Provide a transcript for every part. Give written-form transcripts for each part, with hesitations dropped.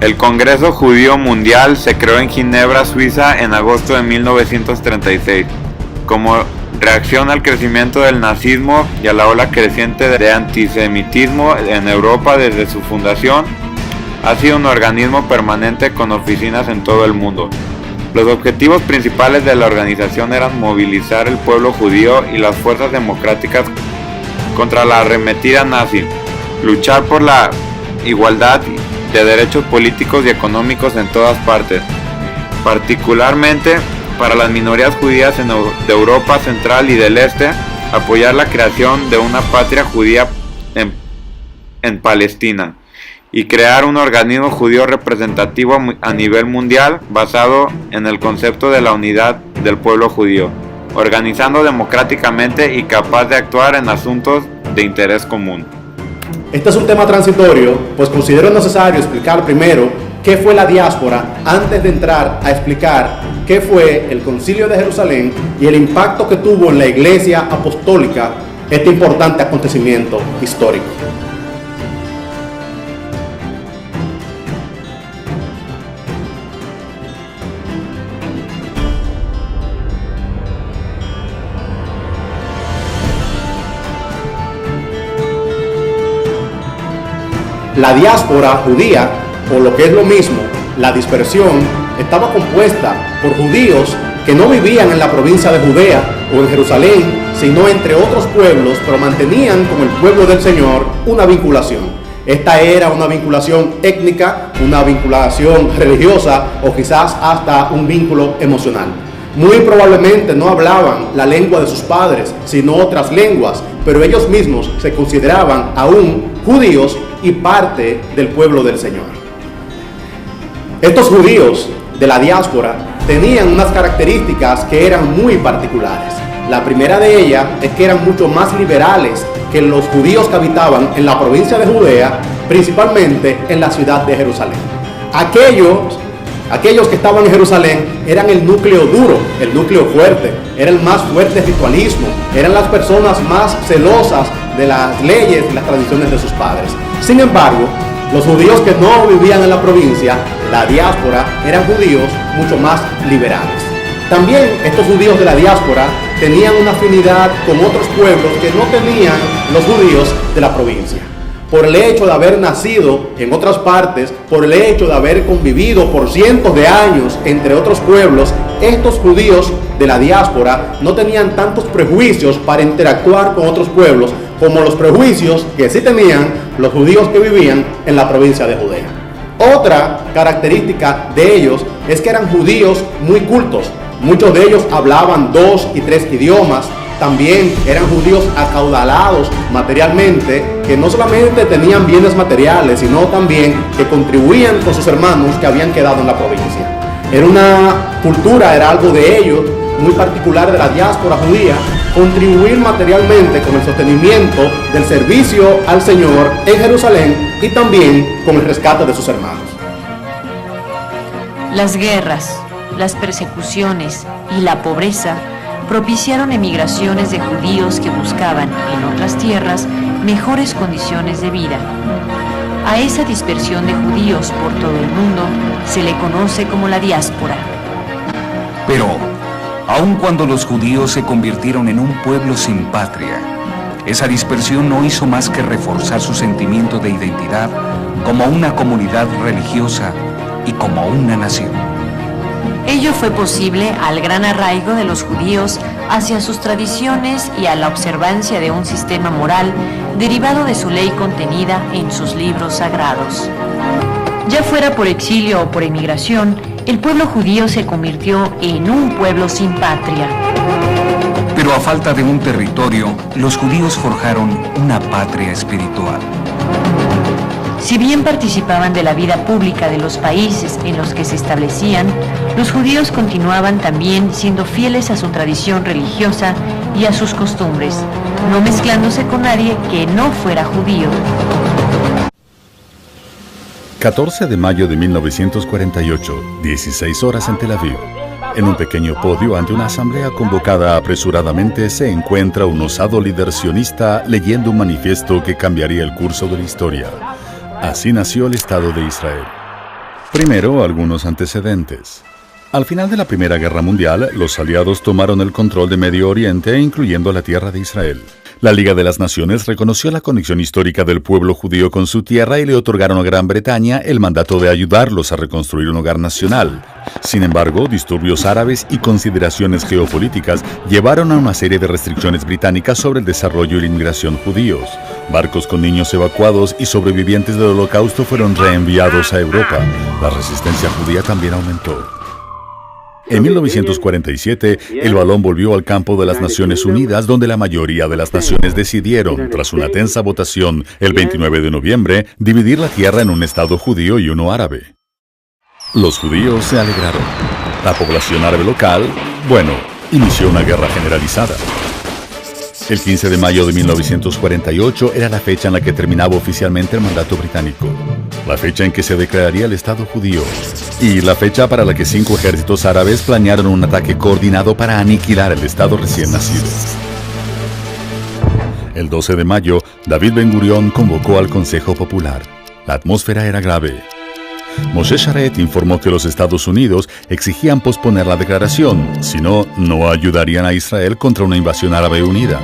El Congreso Judío Mundial se creó en Ginebra, Suiza, en agosto de 1936, como reacción al crecimiento del nazismo y a la ola creciente de antisemitismo en Europa desde su fundación. Ha sido un organismo permanente con oficinas en todo el mundo. Los objetivos principales de la organización eran movilizar el pueblo judío y las fuerzas democráticas contra la arremetida nazi, luchar por la igualdad de derechos políticos y económicos en todas partes, particularmente para las minorías judías de Europa Central y del Este, apoyar la creación de una patria judía en Palestina y crear un organismo judío representativo a nivel mundial basado en el concepto de la unidad del pueblo judío, organizando democráticamente y capaz de actuar en asuntos de interés común. Este es un tema transitorio, pues considero necesario explicar primero qué fue la diáspora antes de entrar a explicar qué fue el Concilio de Jerusalén y el impacto que tuvo en la Iglesia Apostólica este importante acontecimiento histórico. La diáspora judía, o lo que es lo mismo, la dispersión, estaba compuesta por judíos que no vivían en la provincia de Judea o en Jerusalén, sino entre otros pueblos, pero mantenían con el pueblo del Señor una vinculación. Esta era una vinculación étnica, una vinculación religiosa o quizás hasta un vínculo emocional. Muy probablemente no hablaban la lengua de sus padres, sino otras lenguas, pero ellos mismos se consideraban aún judíos y parte del pueblo del Señor. Estos judíos de la diáspora tenían unas características que eran muy particulares. La primera de ellas es que eran mucho más liberales que los judíos que habitaban en la provincia de Judea, principalmente en la ciudad de Jerusalén. Aquellos que estaban en Jerusalén eran el núcleo duro, el núcleo fuerte, era el más fuerte ritualismo, eran las personas más celosas de las leyes y las tradiciones de sus padres. Sin embargo, los judíos que no vivían en la provincia, la diáspora, eran judíos mucho más liberales. También estos judíos de la diáspora tenían una afinidad con otros pueblos que no tenían los judíos de la provincia. Por el hecho de haber nacido en otras partes, por el hecho de haber convivido por cientos de años entre otros pueblos, estos judíos de la diáspora no tenían tantos prejuicios para interactuar con otros pueblos como los prejuicios que sí tenían los judíos que vivían en la provincia de Judea. Otra característica de ellos es que eran judíos muy cultos. Muchos de ellos hablaban 2 y 3 idiomas. También eran judíos acaudalados materialmente, que no solamente tenían bienes materiales, sino también que contribuían con sus hermanos que habían quedado en la provincia. Era una cultura, era algo de ellos, muy particular de la diáspora judía, contribuir materialmente con el sostenimiento del servicio al Señor en Jerusalén y también con el rescate de sus hermanos. Las guerras, las persecuciones y la pobreza propiciaron emigraciones de judíos que buscaban en otras tierras mejores condiciones de vida. A esa dispersión de judíos por todo el mundo se le conoce como la diáspora. Pero, aun cuando los judíos se convirtieron en un pueblo sin patria, esa dispersión no hizo más que reforzar su sentimiento de identidad como una comunidad religiosa y como una nación. Ello fue posible al gran arraigo de los judíos hacia sus tradiciones y a la observancia de un sistema moral derivado de su ley contenida en sus libros sagrados. Ya fuera por exilio o por emigración, el pueblo judío se convirtió en un pueblo sin patria. Pero a falta de un territorio, los judíos forjaron una patria espiritual. Si bien participaban de la vida pública de los países en los que se establecían, los judíos continuaban también siendo fieles a su tradición religiosa y a sus costumbres, no mezclándose con nadie que no fuera judío. 14 de mayo de 1948, 16 horas en Tel Aviv. En un pequeño podio ante una asamblea convocada apresuradamente se encuentra un osado líder sionista leyendo un manifiesto que cambiaría el curso de la historia. Así nació el Estado de Israel. Primero, algunos antecedentes. Al final de la Primera Guerra Mundial, los aliados tomaron el control de Medio Oriente, incluyendo la tierra de Israel. La Liga de las Naciones reconoció la conexión histórica del pueblo judío con su tierra y le otorgaron a Gran Bretaña el mandato de ayudarlos a reconstruir un hogar nacional. Sin embargo, disturbios árabes y consideraciones geopolíticas llevaron a una serie de restricciones británicas sobre el desarrollo y la inmigración judíos. Barcos con niños evacuados y sobrevivientes del Holocausto fueron reenviados a Europa. La resistencia judía también aumentó. En 1947, el balón volvió al campo de las Naciones Unidas, donde la mayoría de las naciones decidieron, tras una tensa votación el 29 de noviembre, dividir la tierra en un estado judío y uno árabe. Los judíos se alegraron. La población árabe local, inició una guerra generalizada. El 15 de mayo de 1948 era la fecha en la que terminaba oficialmente el mandato británico, la fecha en que se declararía el Estado judío, y la fecha para la que 5 ejércitos árabes planearon un ataque coordinado para aniquilar el Estado recién nacido. El 12 de mayo, David Ben-Gurión convocó al Consejo Popular. La atmósfera era grave. Moshe Sharet informó que los Estados Unidos exigían posponer la declaración, si no, no ayudarían a Israel contra una invasión árabe unida.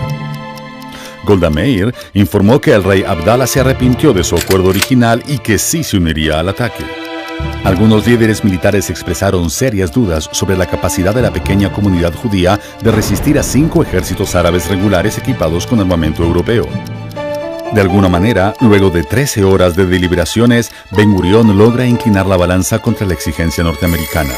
Golda Meir informó que el rey Abdallah se arrepintió de su acuerdo original y que sí se uniría al ataque. Algunos líderes militares expresaron serias dudas sobre la capacidad de la pequeña comunidad judía de resistir a 5 ejércitos árabes regulares equipados con armamento europeo. De alguna manera, luego de 13 horas de deliberaciones, Ben-Gurión logra inclinar la balanza contra la exigencia norteamericana.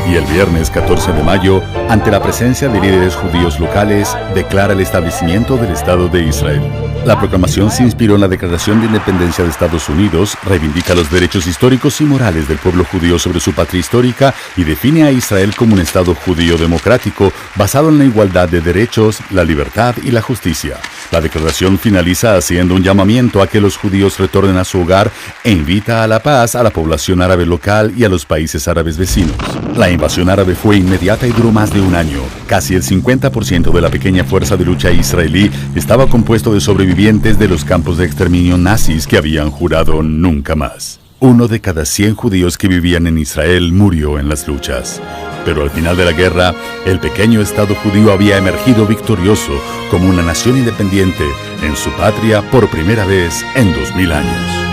Y el viernes 14 de mayo, ante la presencia de líderes judíos locales, declara el establecimiento del Estado de Israel. La proclamación se inspiró en la Declaración de Independencia de Estados Unidos, reivindica los derechos históricos y morales del pueblo judío sobre su patria histórica y define a Israel como un Estado judío democrático basado en la igualdad de derechos, la libertad y la justicia. La declaración finaliza haciendo un llamamiento a que los judíos retornen a su hogar e invita a la paz a la población árabe local y a los países árabes vecinos. La invasión árabe fue inmediata y duró más de un año. Casi el 50% de la pequeña fuerza de lucha israelí estaba compuesto de sobrevivientes de los campos de exterminio nazis que habían jurado nunca más. 1 de cada 100 judíos que vivían en Israel murió en las luchas. Pero al final de la guerra, el pequeño Estado judío había emergido victorioso como una nación independiente en su patria por primera vez en 2000 años.